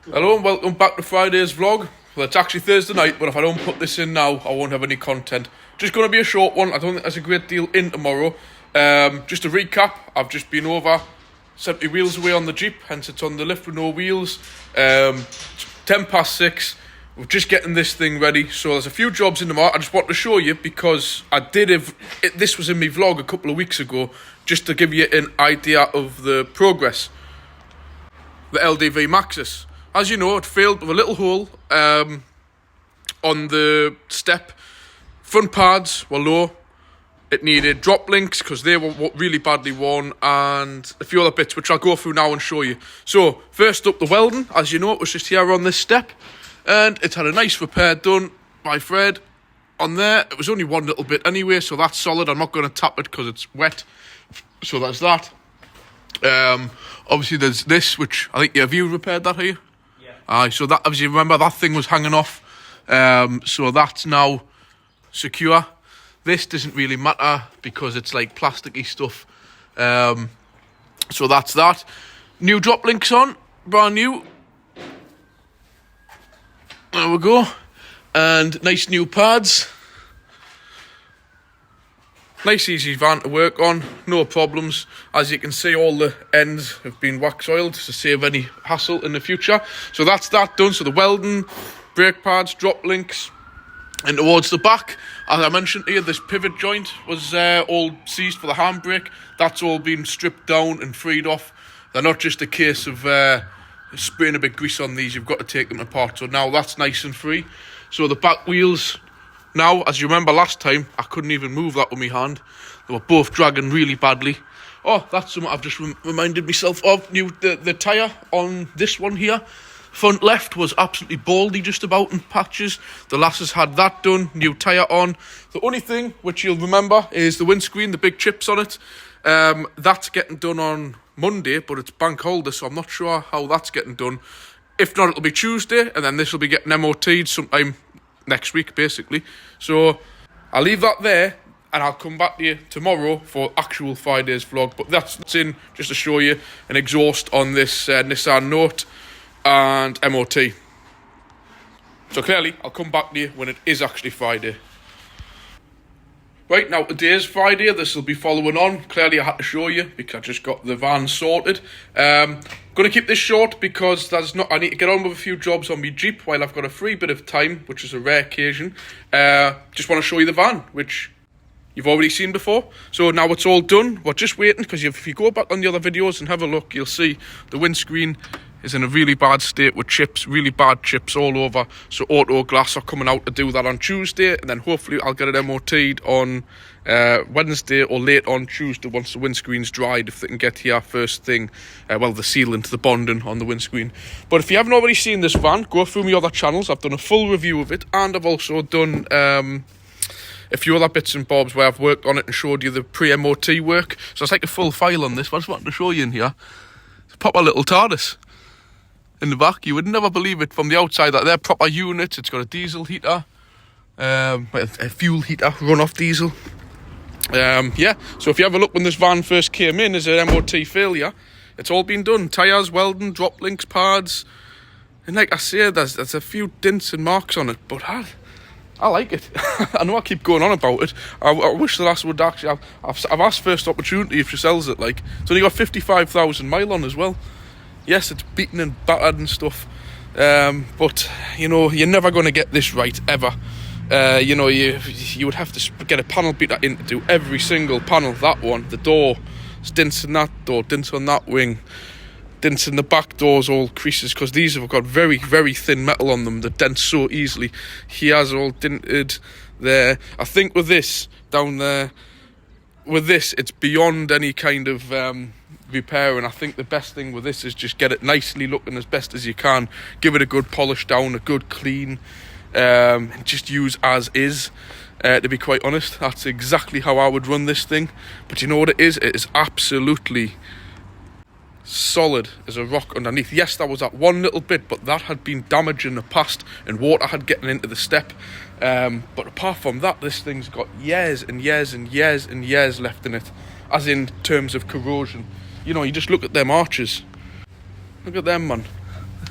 Hello and welcome back to Friday's vlog. Well, it's actually Thursday night, but if I don't put this in now, I won't have any content. Just going to be a short one. I don't think there's a great deal in tomorrow. Just to recap, I've just been over, sent my wheels away on the Jeep, hence it's on the lift with no wheels. 6:10. We're just getting this thing ready. So there's a few jobs in tomorrow. I just want to show you because I did this was in my vlog a couple of weeks ago, just to give you an idea of the progress. The LDV Maxus. As you know, it failed with a little hole on the step. Front pads were low. It needed drop links because they were really badly worn, and a few other bits which I'll go through now and show you. So first up, the welding. As you know, it was just here on this step, and it's had a nice repair done by Fred on there. It was only one little bit anyway, so that's solid. I'm not going to tap it because it's wet. So that's that. Obviously there's this, which I think you repaired that here. Aye, so that, as you remember, that thing was hanging off. So that's now secure. This doesn't really matter because it's like plasticky stuff. So that's that. New drop links on, brand new. There we go. And nice new pads. Nice easy van to work on, no problems. As you can see, all the ends have been wax oiled to save any hassle in the future. So that's that done. So the welding, brake pads, drop links, and towards the back, as I mentioned here, this pivot joint was all seized for the handbrake. That's all been stripped down and freed off. They're not just a case of spraying a bit of grease on these, you've got to take them apart. So now that's nice and free. So the back wheels, now, as you remember last time, I couldn't even move that with my hand. They were both dragging really badly. Oh, that's something I've just reminded myself of. The tyre on this one here, front left, was absolutely baldy just about in patches. The lasses had that done, new tyre on. The only thing which you'll remember is the windscreen, the big chips on it. That's getting done on Monday, but it's bank holiday, so I'm not sure how that's getting done. If not, it'll be Tuesday, and then this will be getting MOT'd sometime next week, basically. So I'll leave that there, and I'll come back to you tomorrow for actual Friday's vlog. But that's in just to show you an exhaust on this Nissan Note and MOT. So clearly, I'll come back to you when it is actually Friday. Right, now today's Friday, this will be following on. Clearly I had to show you because I just got the van sorted. Going to keep this short because I need to get on with a few jobs on my Jeep while I've got a free bit of time, which is a rare occasion. Just want to show you the van, which you've already seen before. So now it's all done. We're just waiting because if you go back on the other videos and have a look, you'll see the windscreen is in a really bad state with chips, really bad chips all over. So Auto Glass are coming out to do that on Tuesday, and then hopefully I'll get it MOT'd on Wednesday or late on Tuesday once the windscreen's dried, if they can get here first thing. The sealant, the bonding on the windscreen. But if you haven't already seen this van, go through my other channels. I've done a full review of it, and I've also done a few other bits and bobs where I've worked on it and showed you the pre-MOT work. So it's like a full file on this, but I just wanted to show you in here. It's a proper little TARDIS in the back. You would never believe it from the outside that they're proper units. It's got a diesel heater, a fuel heater, run-off diesel. Yeah, so if you have a look when this van first came in as an MOT failure, it's all been done. Tyres, welding, drop links, pads. And like I say, there's a few dents and marks on it, but I like it. I know I keep going on about it. I wish the last would actually... I've asked first opportunity if she sells it. Like, it's only got 55,000 mile on as well. Yes, it's beaten and battered and stuff, but, you know, you're never going to get this right, ever. You know, you would have to get a panel beater in to do every single panel. That one, the door, dents in that door, dents on that wing, dents in the back doors, all creases, because these have got very, very thin metal on them. They dent so easily. He has all dented there. I think with this, down there, with this, it's beyond any kind of... repair, and I think the best thing with this is just get it nicely looking as best as you can, give it a good polish down, a good clean, and just use as is. To be quite honest, that's exactly how I would run this thing. But you know what it is absolutely solid as a rock underneath. Yes, there was that one little bit, but that had been damaged in the past and water had gotten into the step. But apart from that, this thing's got years and years and years and years left in it, as in terms of corrosion. You know, you just look at them arches. Look at them, man.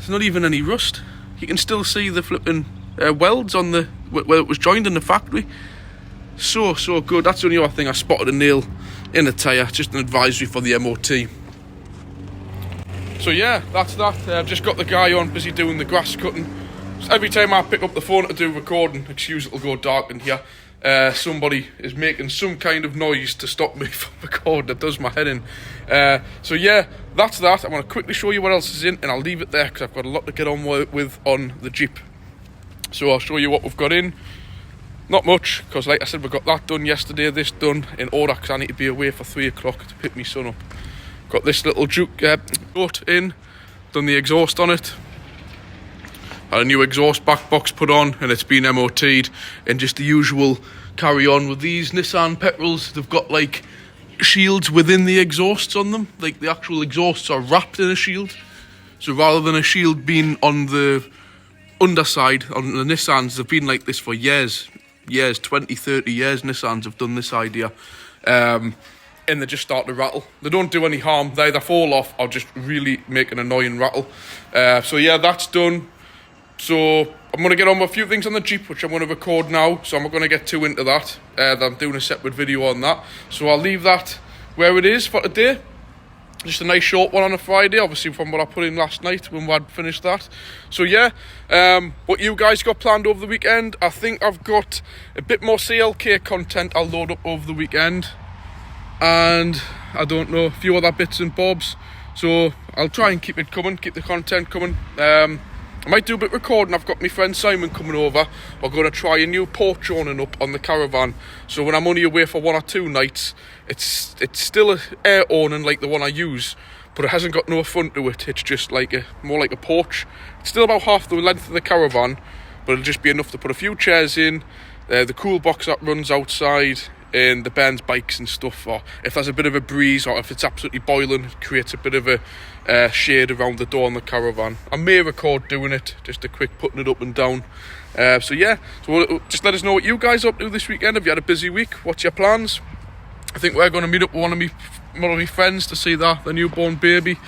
There's not even any rust. You can still see the flipping welds on the where it was joined in the factory. So good. That's the only other thing. I spotted a nail in the tyre. Just an advisory for the MOT. So yeah, that's that. I've just got the guy on, busy doing the grass cutting. So every time I pick up the phone to do recording, excuse it'll go dark in here, somebody is making some kind of noise to stop me from recording. That does my head in. So yeah, that's that. I'm going to quickly show you what else is in, and I'll leave it there because I've got a lot to get on with on the Jeep. So I'll show you what we've got in. Not much, because like I said, we got that done yesterday, this done in order, because I need to be away for 3 o'clock to pick my son up. Got this little boat in, done the exhaust on it. Had a new exhaust back box put on, and it's been MOT'd, and just the usual carry on with these Nissan petrols. They've got like shields within the exhausts on them, like the actual exhausts are wrapped in a shield. So rather than a shield being on the underside, on the Nissans, they've been like this for years, 20, 30 years. Nissans have done this idea, and they just start to rattle. They don't do any harm, they either fall off or just really make an annoying rattle. So yeah, that's done. So I'm going to get on with a few things on the Jeep, which I'm going to record now, so I'm not going to get too into that. I'm doing a separate video on that, so I'll leave that where it is for today. Just a nice short one on a Friday, obviously from what I put in last night when we had finished that. So yeah, what you guys got planned over the weekend? I think I've got a bit more CLK content I'll load up over the weekend, and I don't know, a few other bits and bobs. So I'll try and keep it coming, keep the content coming. I might do a bit of recording. I've got my friend Simon coming over. We're going to try a new porch awning up on the caravan. So when I'm only away for 1 or 2 nights, it's still an air awning like the one I use, but it hasn't got no front to it. It's just like more like a porch. It's still about half the length of the caravan, but it'll just be enough to put a few chairs in, the cool box that runs outside, and the Ben's bikes and stuff, or if there's a bit of a breeze or if it's absolutely boiling, it creates a bit of a shade around the door on the caravan. I may record doing it, just a quick putting it up and down. So yeah, so just let us know what you guys are up to this weekend. Have you had a busy week? What's your plans? I think we're going to meet up with one of my friends to see the newborn baby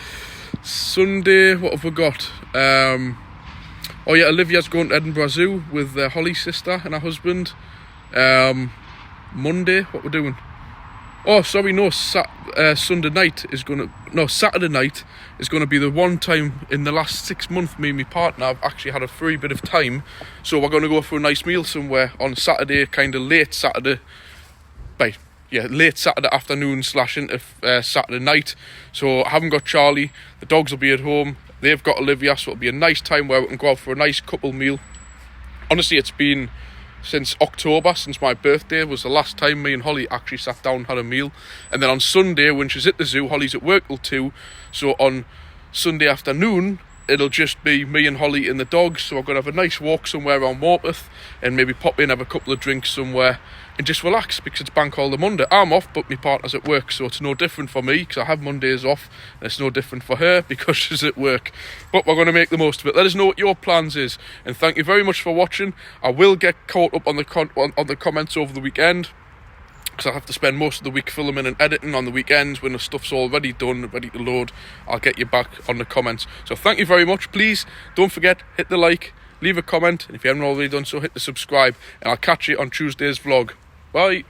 Sunday. What have we got? Oh yeah, Olivia's going to Edinburgh Zoo with Holly's sister and her husband. Monday, what we're doing? Oh, sorry, no. Saturday night is going to be the one time in the last 6 months me and my partner have actually had a free bit of time. So we're going to go for a nice meal somewhere on Saturday, kind of late Saturday. Late Saturday afternoon / into Saturday night. So I haven't got Charlie. The dogs will be at home. They've got Olivia, so it'll be a nice time where we can go out for a nice couple meal. Honestly, it's been since October, since my birthday was the last time me and Holly actually sat down and had a meal. And then on Sunday, when she's at the zoo, Holly's at work till 2, so on Sunday afternoon it'll just be me and Holly and the dogs. So we're going to have a nice walk somewhere around Morpeth and maybe pop in, have a couple of drinks somewhere and just relax, because it's bank holiday Monday. I'm off, but my partner's at work, so it's no different for me because I have Mondays off, and it's no different for her because she's at work. But we're going to make the most of it. Let us know what your plans is, and thank you very much for watching. I will get caught up on the comments over the weekend, because I have to spend most of the week filming and editing. On the weekends when the stuff's already done, ready to load, I'll get you back on the comments. So thank you very much. Please don't forget, hit the like, leave a comment, and if you haven't already done so, hit the subscribe, and I'll catch you on Tuesday's vlog. Bye.